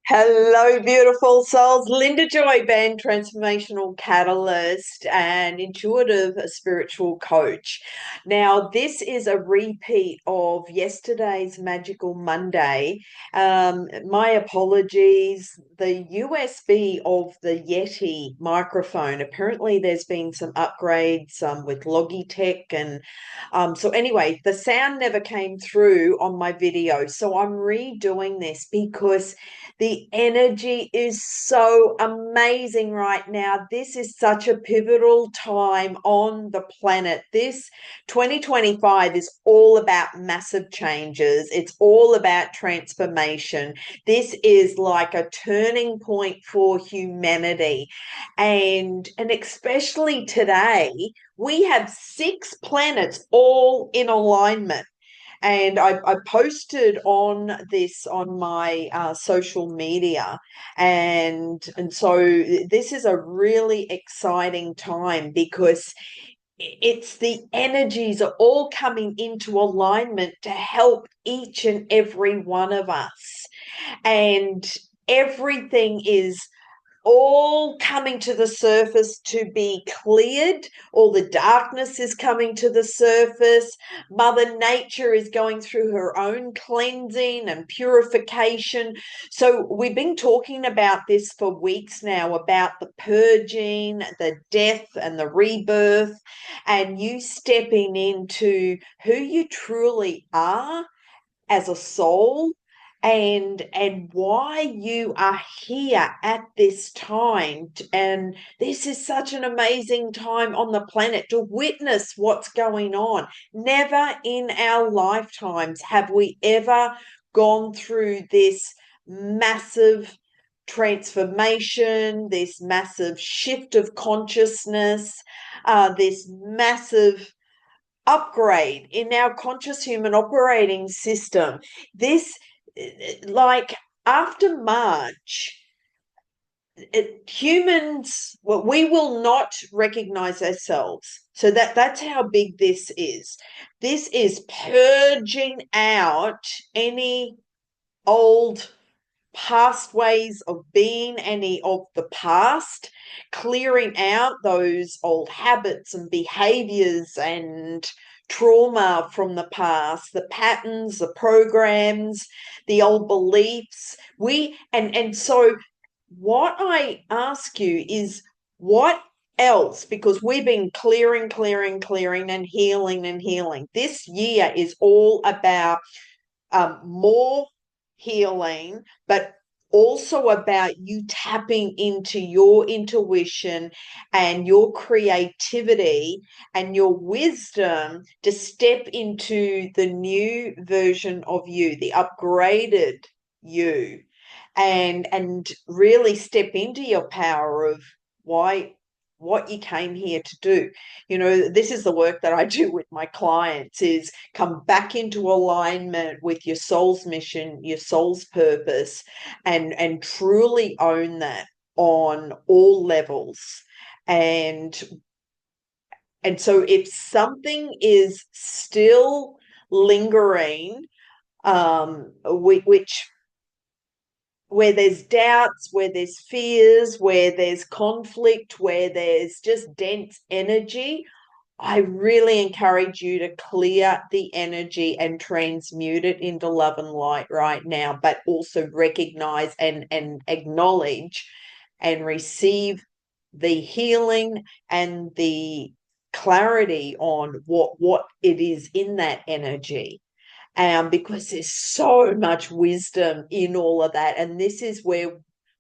Hello, beautiful souls. Linda Joy Ben, transformational catalyst and intuitive spiritual coach. Now, this is a repeat of yesterday's Magical Monday. My apologies. The USB of the Yeti microphone, apparently, there's been some upgrades with Logitech. And so, anyway, the sound never came through on my video. So, I'm redoing this because the energy is so amazing right now. This is such a pivotal time on the planet. This 2025 is all about massive changes. It's all about transformation. This is like a turning point for humanity. And especially today, we have six planets all in alignment. And I posted on this on my social media, and so this is a really exciting time because it's the energies are all coming into alignment to help each and every one of us, and everything is all coming to the surface to be cleared. All the darkness is coming to the surface. Mother Nature is going through her own cleansing and purification. So we've been talking about this for weeks now, about the purging, the death and the rebirth, and you stepping into who you truly are as a soul, and why you are here at this time. And this is such an amazing time on the planet to witness what's going on. Never in our lifetimes have we ever gone through this massive transformation, this massive shift of consciousness, this massive upgrade in our conscious human operating system. This, like, after March, humans, well, we will not recognize ourselves. So that's how big this is. This is purging out any old past ways of being, any of the past, clearing out those old habits and behaviors and trauma from the past, the patterns, the programs, the old beliefs. We and and so what I ask you is, what else? Because we've been clearing and healing. This year is all about more healing, but also about you tapping into your intuition and your creativity and your wisdom to step into the new version of you, the upgraded you, and really step into your power of why what you came here to do. This is the work that I do with my clients, is come back into alignment with your soul's mission, your soul's purpose, and truly own that on all levels. And and so if something is still lingering, which where there's doubts, where there's fears, where there's conflict, where there's just dense energy, I really encourage you to clear the energy and transmute it into love and light right now, but also recognize and acknowledge and receive the healing and the clarity on what it is in that energy, because there's so much wisdom in all of that. And this is where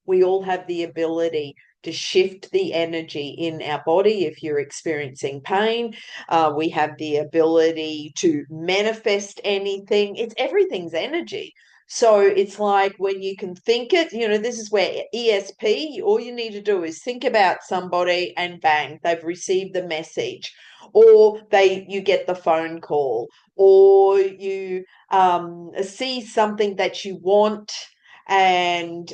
we all have the ability to shift the energy in our body. If you're experiencing pain, we have the ability to manifest anything. Everything's energy. So it's like when you can think it, this is where ESP, all you need to do is think about somebody and bang, they've received the message, or you get the phone call, or you see something that you want, And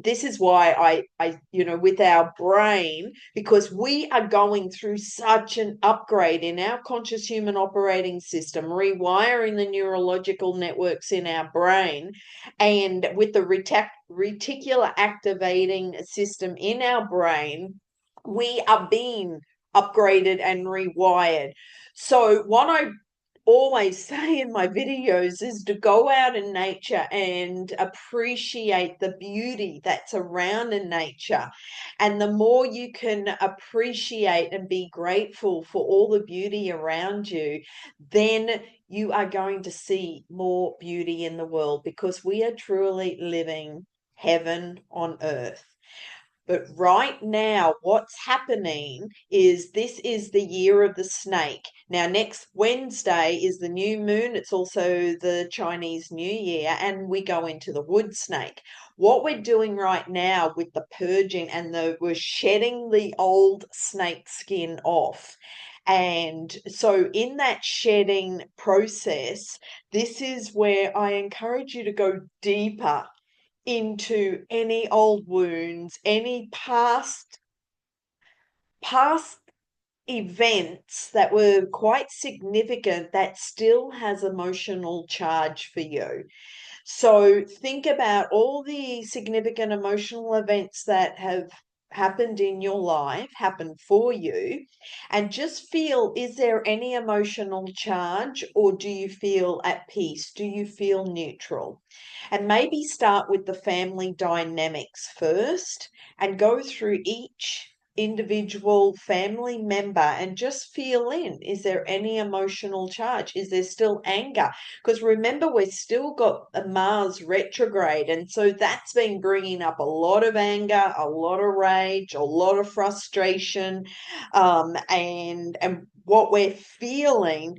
this is why I with our brain, because we are going through such an upgrade in our conscious human operating system, rewiring the neurological networks in our brain, and with the reticular activating system in our brain, we are being upgraded and rewired. So what I always say in my videos is to go out in nature and appreciate the beauty that's around in nature. And the more you can appreciate and be grateful for all the beauty around you, then you are going to see more beauty in the world, because we are truly living heaven on earth. But right now, what's happening is this is the year of the snake. Now, next Wednesday is the new moon. It's also the Chinese New Year, and we go into the wood snake. What we're doing right now with the purging and we're shedding the old snake skin off. And so, in that shedding process, this is where I encourage you to go deeper into any old wounds, any past events that were quite significant that still has emotional charge for you. So think about all the significant emotional events that have happened in your life, happened for you, and just feel, is there any emotional charge, or do you feel at peace? Do you feel neutral? And maybe start with the family dynamics first and go through each individual family member and just feel in, is there any emotional charge? Is there still anger? Because remember, we've still got a Mars retrograde, and so that's been bringing up a lot of anger, a lot of rage, a lot of frustration, and what we're feeling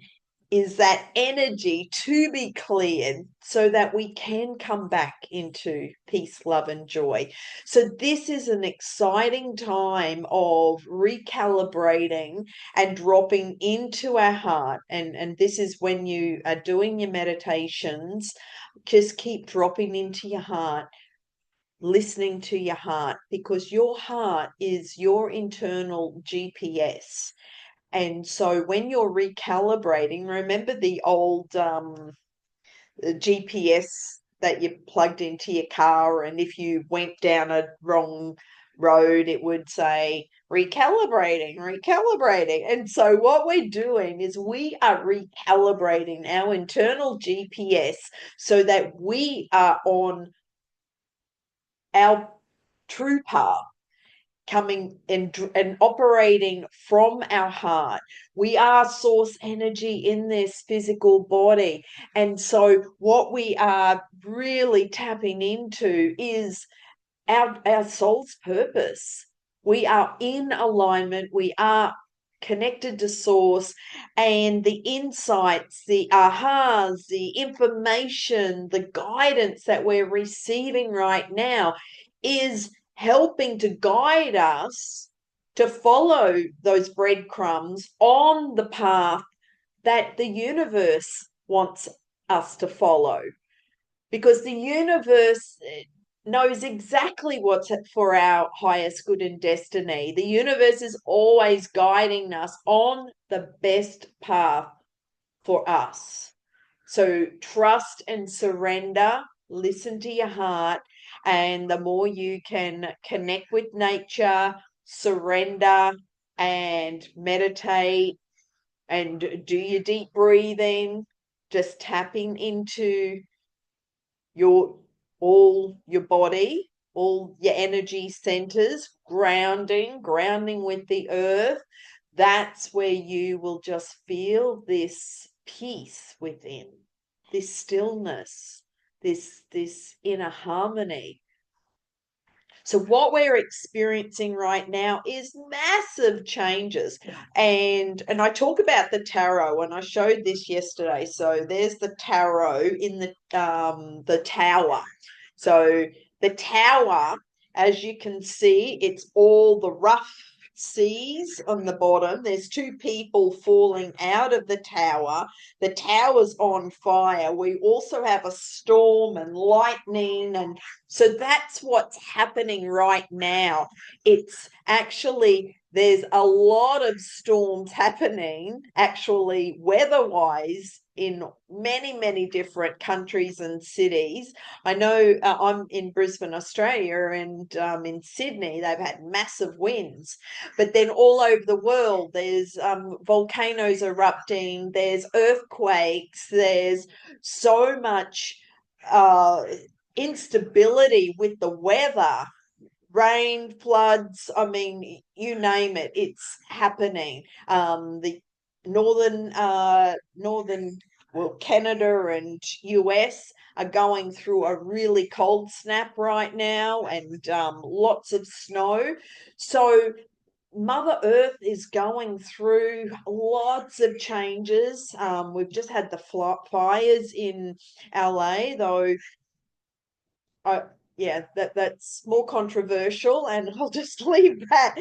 is that energy to be cleared so that we can come back into peace, love, and joy. So, this is an exciting time of recalibrating and dropping into our heart. And this is when you are doing your meditations, just keep dropping into your heart, listening to your heart, because your heart is your internal GPS. And so when you're recalibrating, remember the old GPS that you plugged into your car, and if you went down a wrong road, it would say recalibrating, recalibrating. And so what we're doing is we are recalibrating our internal GPS so that we are on our true path, coming and operating from our heart. We are source energy in this physical body. And so what we are really tapping into is our soul's purpose. We are in alignment. We are connected to source, and the insights, the ahas, the information, the guidance that we're receiving right now is helping to guide us to follow those breadcrumbs on the path that the universe wants us to follow, because the universe knows exactly what's for our highest good and destiny. The universe is always guiding us on the best path for us. So trust and surrender, listen to your heart, and the more you can connect with nature, surrender, and meditate, and do your deep breathing, just tapping into your all your body, all your energy centers, grounding with the earth. That's where you will just feel this peace within, this stillness, this inner harmony. So what we're experiencing right now is massive changes. And I talk about the tarot, and I showed this yesterday. So there's the tarot in the tower. So the tower, as you can see, it's all the rough seas on the bottom. There's two people falling out of the tower. The tower's on fire. We also have a storm and lightning. And so that's what's happening right now. It's actually, there's a lot of storms happening, actually, weather-wise, in many, many different countries and cities. I know I'm in Brisbane, Australia, and in Sydney, they've had massive winds. But then all over the world, there's volcanoes erupting, there's earthquakes, there's so much uh, instability with the weather, rain, floods, I mean, you name it, it's happening. The northern, well, Canada and US are going through a really cold snap right now, and lots of snow. So Mother Earth is going through lots of changes. We've just had the fires in LA, though I, yeah, that's more controversial, and I'll just leave that.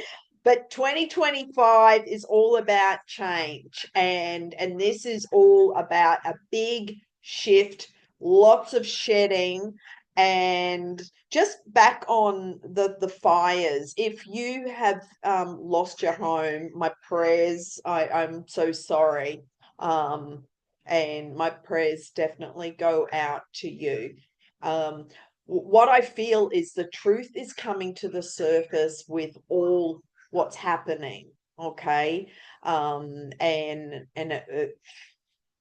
But 2025 is all about change, and this is all about a big shift, lots of shedding, and just back on the fires. If you have lost your home, my prayers. I'm so sorry, and my prayers definitely go out to you. Um, what I feel is the truth is coming to the surface with all what's happening. Okay. And it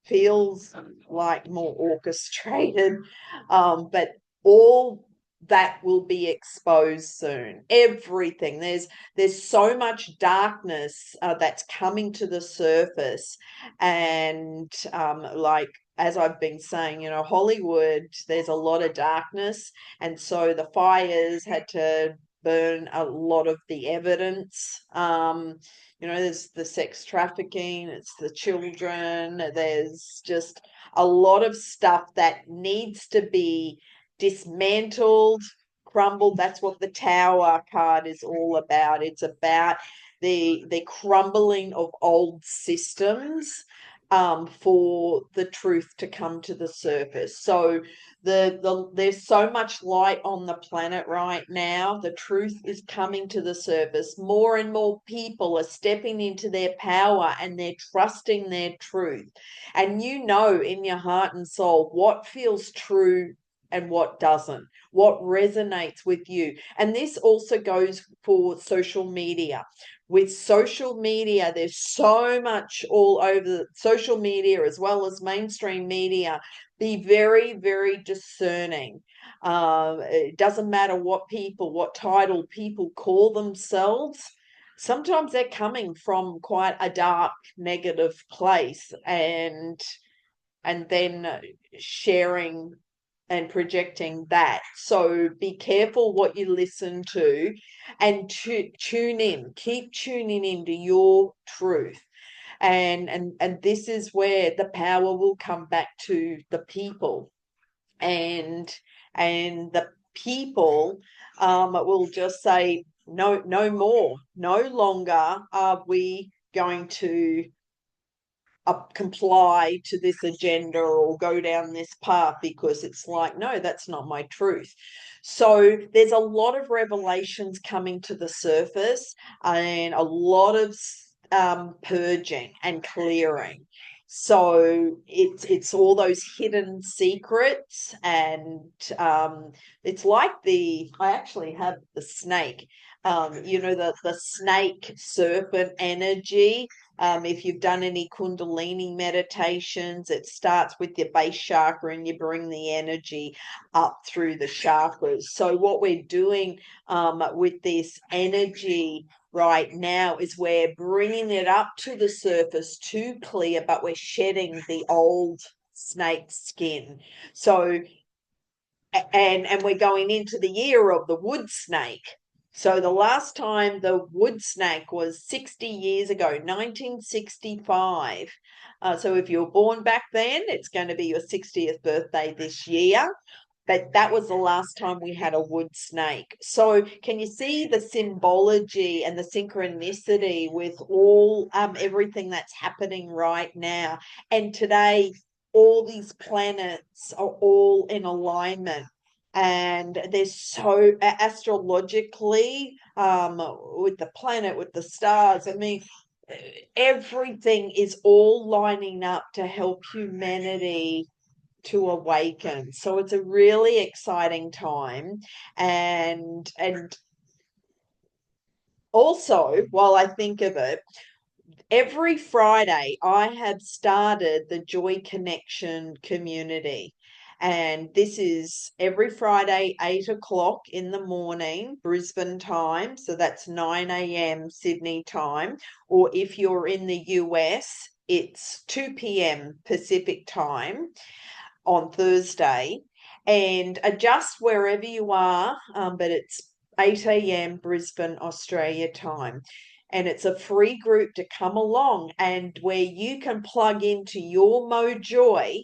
feels like more orchestrated. But all that will be exposed soon. Everything. There's so much darkness that's coming to the surface. And like, as I've been saying, Hollywood, there's a lot of darkness. And so the fires had to burn a lot of the evidence. There's the sex trafficking, it's the children, there's just a lot of stuff that needs to be dismantled, crumbled. That's what the Tower card is all about. It's about the crumbling of old systems, for the truth to come to the surface. So there's so much light on the planet right now. The truth is coming to the surface. More and more people are stepping into their power, and they're trusting their truth. And you know in your heart and soul what feels true and what doesn't, what resonates with you. And this also goes for social media. With social media, there's so much all over social media as well as mainstream media. Be very, very discerning. It doesn't matter what title people call themselves. Sometimes they're coming from quite a dark, negative place, and then sharing and projecting that. So be careful what you listen to, and tune in, keep tuning into your truth. And this is where the power will come back to the people, and the people will just say, no, no more, no longer are we going to comply to this agenda or go down this path, because it's like, no, that's not my truth. So there's a lot of revelations coming to the surface, and a lot of purging and clearing. So it's all those hidden secrets, and it's like I actually have the snake, the snake serpent energy. If you've done any Kundalini meditations, it starts with your base chakra, and you bring the energy up through the chakras. So what we're doing with this energy right now is we're bringing it up to the surface to clear, but we're shedding the old snake skin. So, and we're going into the year of the wood snake. So the last time the wood snake was 60 years ago, 1965. So if you were born back then, it's going to be your 60th birthday this year. but that was the last time we had a wood snake. So can you see the symbology and the synchronicity with all everything that's happening right now? And today, all these planets are all in alignment. And there's so astrologically, with the planet, with the stars, I mean, everything is all lining up to help humanity to awaken. So it's a really exciting time. And also, while I think of it, every Friday I have started the Joy Connection community. And this is every Friday, 8 o'clock in the morning, Brisbane time. So that's 9 a.m. Sydney time. Or if you're in the US, it's 2 p.m. Pacific time on Thursday, and adjust wherever you are. But it's 8 a.m. Brisbane, Australia time. And it's a free group to come along and where you can plug into your Mojoy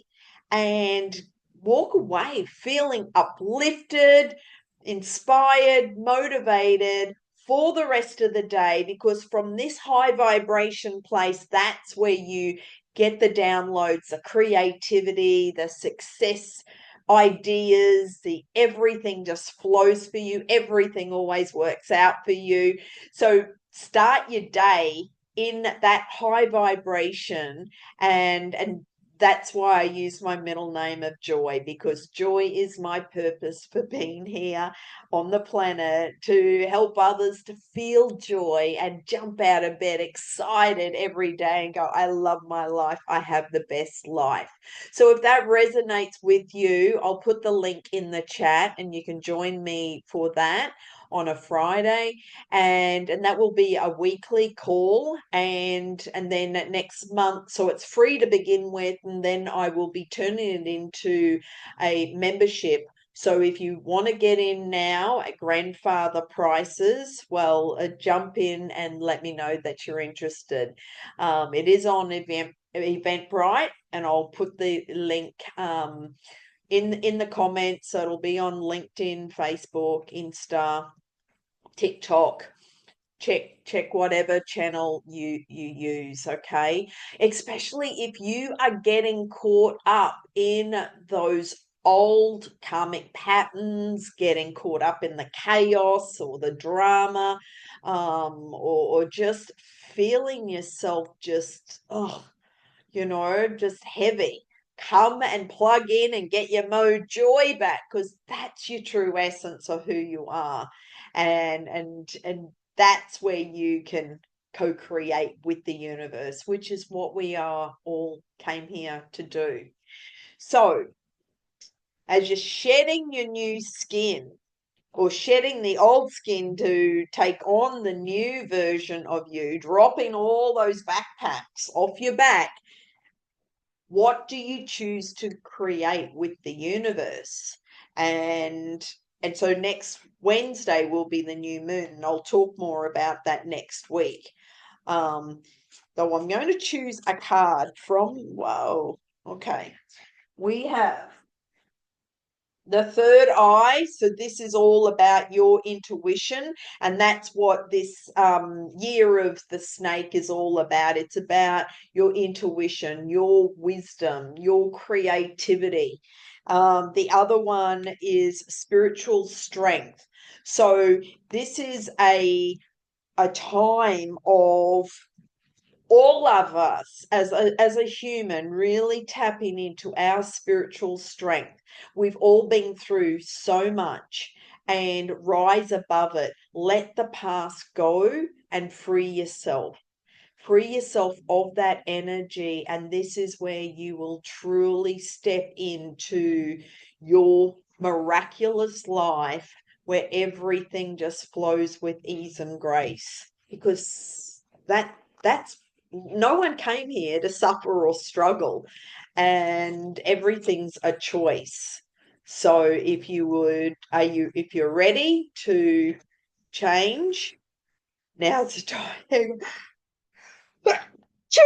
and walk away feeling uplifted, inspired, motivated for the rest of the day, because from this high vibration place, that's where you get the downloads, the creativity, the success ideas, the everything just flows for you. Everything always works out for you. So start your day in that high vibration, and that's why I use my middle name of Joy, because joy is my purpose for being here on the planet, to help others to feel joy and jump out of bed excited every day and go, I love my life. I have the best life. So if that resonates with you, I'll put the link in the chat and you can join me for that on a Friday, and that will be a weekly call, and then next month, so it's free to begin with, and then I will be turning it into a membership. So if you want to get in now at grandfather prices, well, jump in and let me know that you're interested. It is on Eventbrite, and I'll put the link in the comments. So it'll be on LinkedIn, Facebook, Insta, TikTok. Check whatever channel you use, okay? Especially if you are getting caught up in those old karmic patterns, getting caught up in the chaos or the drama, or just feeling yourself just, oh, just heavy. Come and plug in and get your joy back, because that's your true essence of who you are. And that's where you can co-create with the universe, which is what we are all came here to do. So as you're shedding your new skin, or shedding the old skin to take on the new version of you, dropping all those backpacks off your back, what do you choose to create with the universe? And so next Wednesday will be the new moon, and I'll talk more about that next week. Though I'm going to choose a card from, whoa, okay. We have the third eye. So this is all about your intuition, and that's what this year of the snake is all about. It's about your intuition, your wisdom, your creativity. The other one is spiritual strength. So this is a time of all of us as a human really tapping into our spiritual strength. We've all been through so much, and rise above it. Let the past go and free yourself. Free yourself of that energy, and this is where you will truly step into your miraculous life, where everything just flows with ease and grace, because that's no one came here to suffer or struggle, and everything's a choice. So if you're ready to change, now's the time. Choo,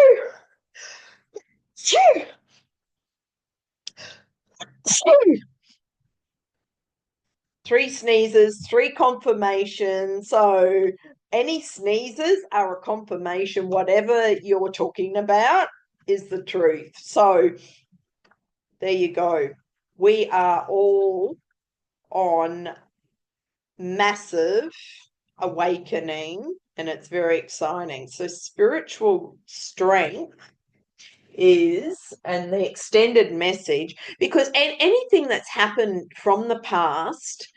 choo, choo. 3 sneezes, 3 confirmations. So any sneezes are a confirmation, whatever you're talking about is the truth. So there you go. We are all on massive awakening, and it's very exciting. So spiritual strength is, and the extended message, because anything that's happened from the past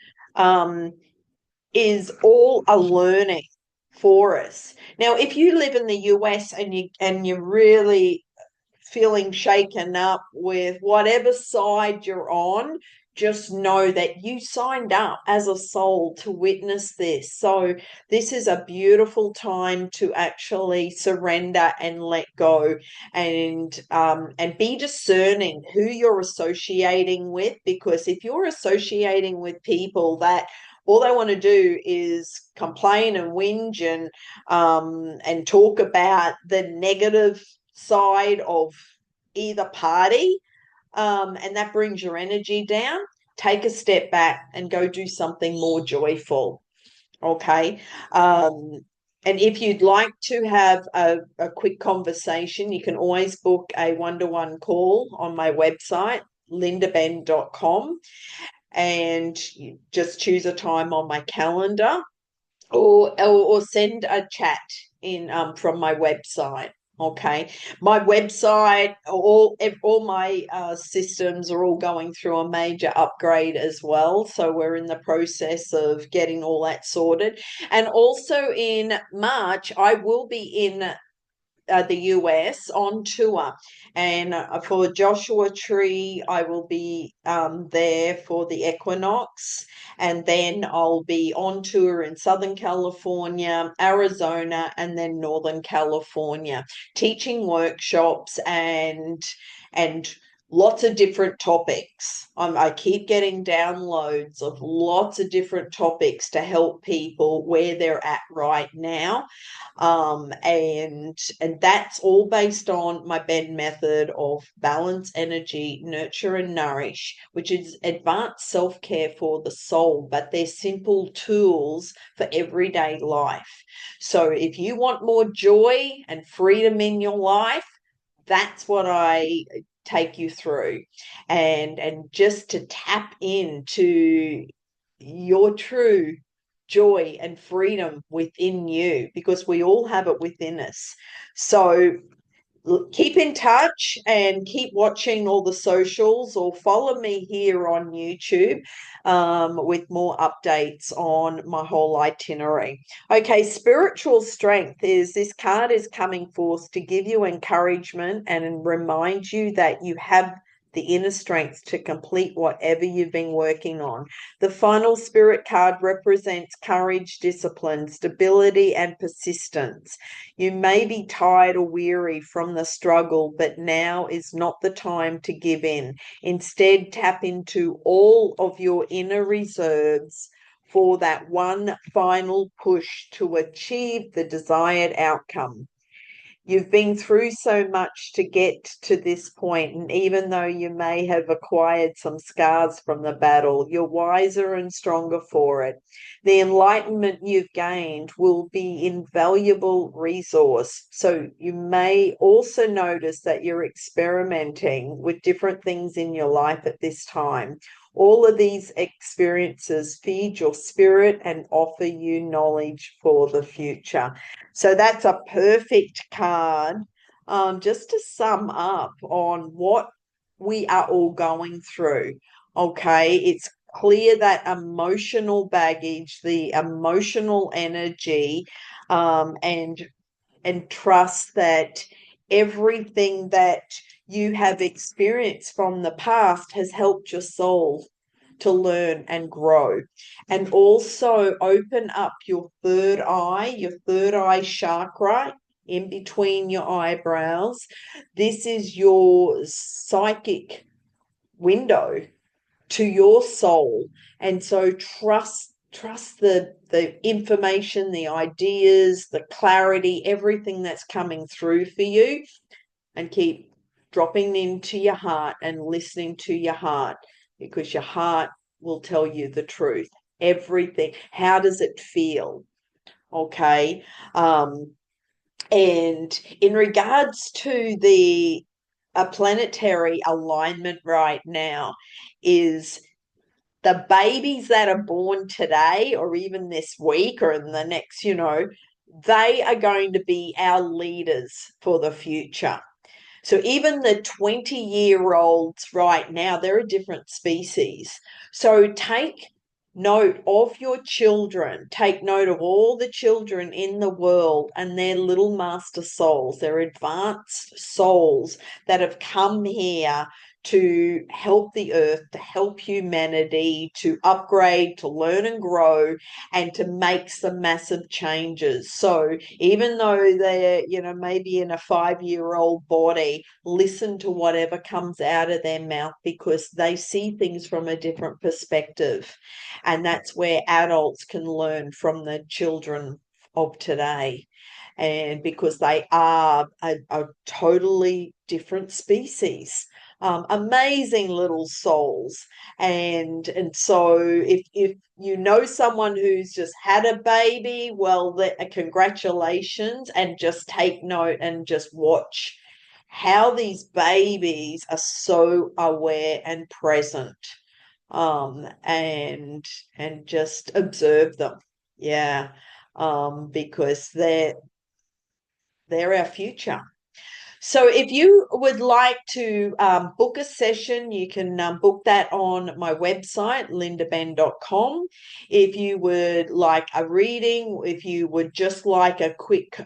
is all a learning for us. Now, if you live in the US and you're really feeling shaken up with whatever side you're on, just know that you signed up as a soul to witness this. So this is a beautiful time to actually surrender and let go, and be discerning who you're associating with, because if you're associating with people that all they want to do is complain and whinge and talk about the negative side of either party, and that brings your energy down, take a step back and go do something more joyful. Okay. And if you'd like to have a quick conversation, you can always book a one-to-one call on my website, lindaben.com, and you just choose a time on my calendar, or send a chat in from my website. Okay, my website, all my systems are all going through a major upgrade as well. So we're in the process of getting all that sorted. And also in March, I will be in the US on tour. And for Joshua Tree, I will be there for the equinox. And then I'll be on tour in Southern California, Arizona, and then Northern California, teaching workshops and lots of different topics. I keep getting downloads of lots of different topics to help people where they're at right now. And that's all based on my Ben method of balance, energy, nurture, and nourish, which is advanced self-care for the soul, but they're simple tools for everyday life. So if you want more joy and freedom in your life, that's what I take you through, and just to tap into your true joy and freedom within you, because we all have it within us. So keep in touch and keep watching all the socials, or follow me here on YouTube with more updates on my whole itinerary. Okay, spiritual strength is, this card is coming forth to give you encouragement and remind you that you have the inner strength to complete whatever you've been working on. The final spirit card represents courage, discipline, stability, and persistence. You may be tired or weary from the struggle, but now is not the time to give in. Instead, tap into all of your inner reserves for that one final push to achieve the desired outcome. You've been through so much to get to this point, and even though you may have acquired some scars from the battle, you're wiser and stronger for it. The enlightenment you've gained will be invaluable resource. So you may also notice that you're experimenting with different things in your life at this time. All of these experiences feed your spirit and offer you knowledge for the future. So that's a perfect card, just to sum up on what we are all going through. Okay, it's clear that emotional baggage, the emotional energy, and trust that everything that you have experienced from the past has helped your soul to learn and grow. And also open up your third eye chakra in between your eyebrows. This is your psychic window to your soul. And so trust the information, the ideas, the clarity, everything that's coming through for you, and keep dropping into your heart and listening to your heart, because your heart will tell you the truth. everything. How does it feel? Okay. And in regards to the a planetary alignment right now is the babies that are born today or even this week or in the next, they are going to be our leaders for the future. So even the 20-year-olds right now, they're a different species. So take note of your children. Take note of all the children in the world and their little master souls, their advanced souls that have come here to help the earth, to help humanity, to upgrade, to learn and grow, and to make some massive changes. So even though they're, maybe in a 5-year-old body, listen to whatever comes out of their mouth because they see things from a different perspective. And that's where adults can learn from the children of today. And because they are a totally different species. Amazing little souls. And so if you know someone who's just had a baby, well, congratulations, and just take note and just watch how these babies are so aware and present, and just observe them. Yeah. Because they're our future. So if you would like to book a session, you can book that on my website, lindaben.com. If you would like a reading, if you would just like a quick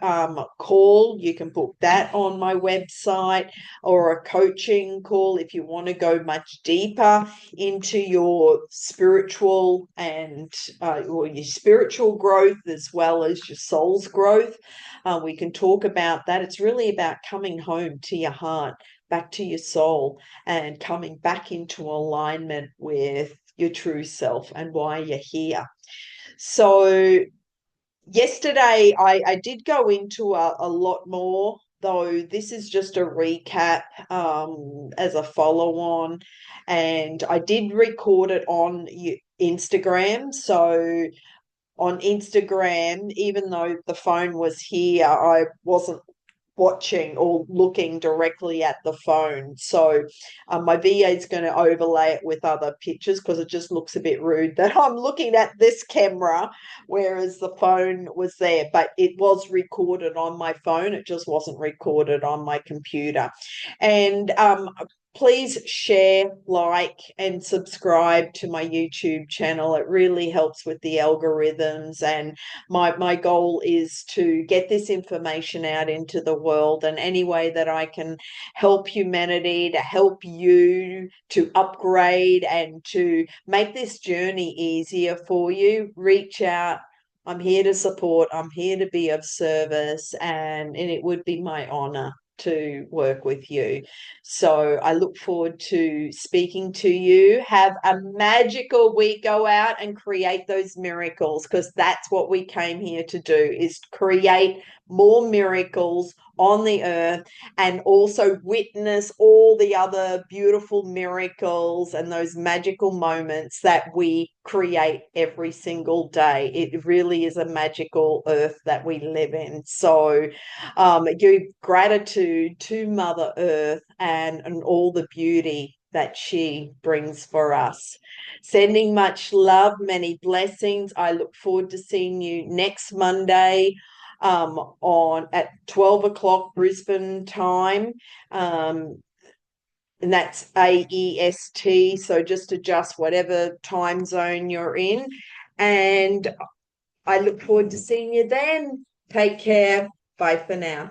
call, you can book that on my website, or a coaching call if you want to go much deeper into your spiritual and or your spiritual growth as well as your soul's growth. We can talk about that. It's really about coming home to your heart, back to your soul, and coming back into alignment with your true self and why you're here. So yesterday, I did go into a lot more, though this is just a recap as a follow-on. And I did record it on Instagram. So on Instagram, even though the phone was here, I wasn't watching or looking directly at the phone. So my VA is going to overlay it with other pictures because it just looks a bit rude that I'm looking at this camera, whereas the phone was there. But it was recorded on my phone. It just wasn't recorded on my computer. And please share, like, and subscribe to my YouTube channel. It really helps with the algorithms. And my goal is to get this information out into the world. And any way that I can help humanity, to help you to upgrade and to make this journey easier for you, reach out. I'm here to support. I'm here to be of service. And it would be my honor to work with you. So I look forward to speaking to you. Have a magical week. Go out and create those miracles, because that's what we came here to do, is create more miracles on the earth, and also witness all the other beautiful miracles and those magical moments that we create every single day. It really is a magical earth that we live in. So give gratitude to Mother Earth and all the beauty that she brings for us. Sending much love, many blessings. I look forward to seeing you next Monday on at 12 o'clock Brisbane time. And that's AEST. So just adjust whatever time zone you're in. And I look forward to seeing you then. Take care. Bye for now.